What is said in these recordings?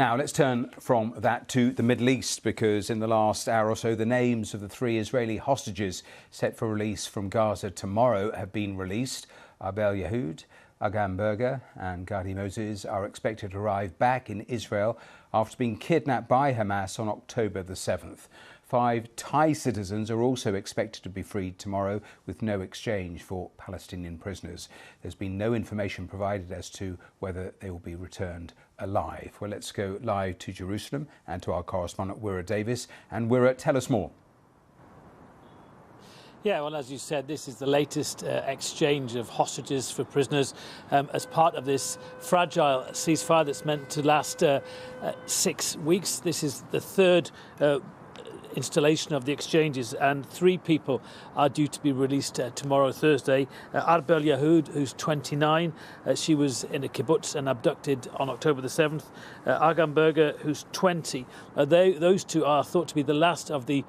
Now, let's turn from that to the Middle East, because in the last hour or so, the names of the 3 Israeli hostages set for release from Gaza tomorrow have been released. Arbel Yehoud, Agam Berger and Gadi Moses are expected to arrive back in Israel after being kidnapped by Hamas on October the 7th. 5 Thai citizens are also expected to be freed tomorrow with no exchange for Palestinian prisoners. There's been no information provided as to whether they will be returned alive. Well, let's go live to Jerusalem and to our correspondent, Wira Davis. And Wira, tell us more. Yeah, well, as you said, this is the latest exchange of hostages for prisoners as part of this fragile ceasefire that's meant to last 6 weeks. This is the third installation of the exchanges, and 3 people are due to be released tomorrow, Thursday. Arbel Yehoud, who's 29, she was in a kibbutz and abducted on October the 7th. Agam Berger, who's 20. Those 2 are thought to be the last of the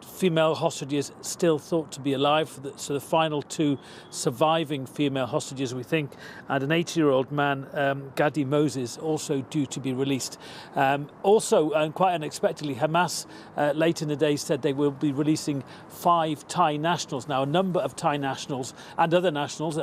female hostages still thought to be alive, so the final 2 surviving female hostages, we think, and an 80-year-old man, Gadi Moses, also due to be released. Also, and quite unexpectedly, Hamas late in the day said they will be releasing 5 Thai nationals. Now, a number of Thai nationals and other nationals,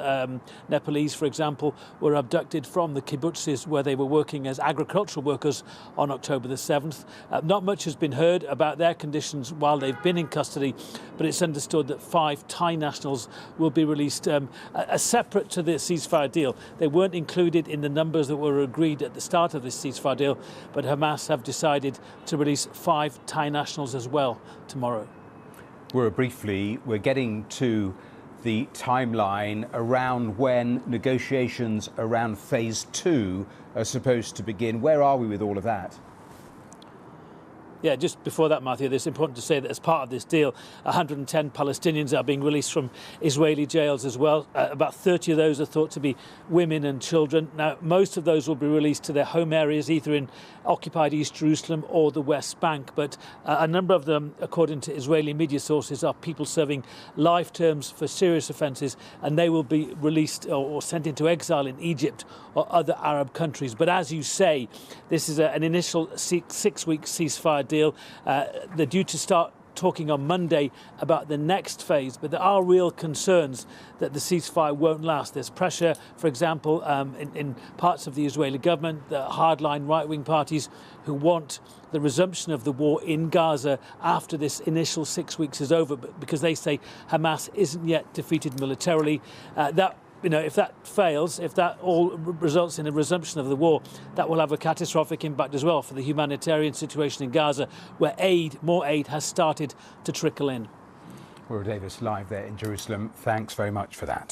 Nepalese, for example, were abducted from the kibbutzes where they were working as agricultural workers on October the 7th. Not much has been heard about their conditions while they've been in custody, but it's understood that 5 Thai nationals will be released separate to the ceasefire deal. They weren't included in the numbers that were agreed at the start of this ceasefire deal, but Hamas have decided to release 5 Thai nationals as well tomorrow. Briefly, we're getting to the timeline around when negotiations around phase 2 are supposed to begin. Where are we with all of that? Yeah, just before that, Matthew, it's important to say that as part of this deal, 110 Palestinians are being released from Israeli jails as well. About 30 of those are thought to be women and children. Now, most of those will be released to their home areas, either in occupied East Jerusalem or the West Bank. But a number of them, according to Israeli media sources, are people serving life terms for serious offences, and they will be released or sent into exile in Egypt or other Arab countries. But as you say, this is an initial 6-week ceasefire deal. They're due to start talking on Monday about the next phase, but there are real concerns that the ceasefire won't last. There's pressure, for example, in parts of the Israeli government, the hardline right-wing parties who want the resumption of the war in Gaza after this initial 6 weeks is over, because they say Hamas isn't yet defeated militarily. If that fails, if that all results in a resumption of the war, that will have a catastrophic impact as well for the humanitarian situation in Gaza, where more aid has started to trickle in. Wira Davis live there in Jerusalem. Thanks very much for that.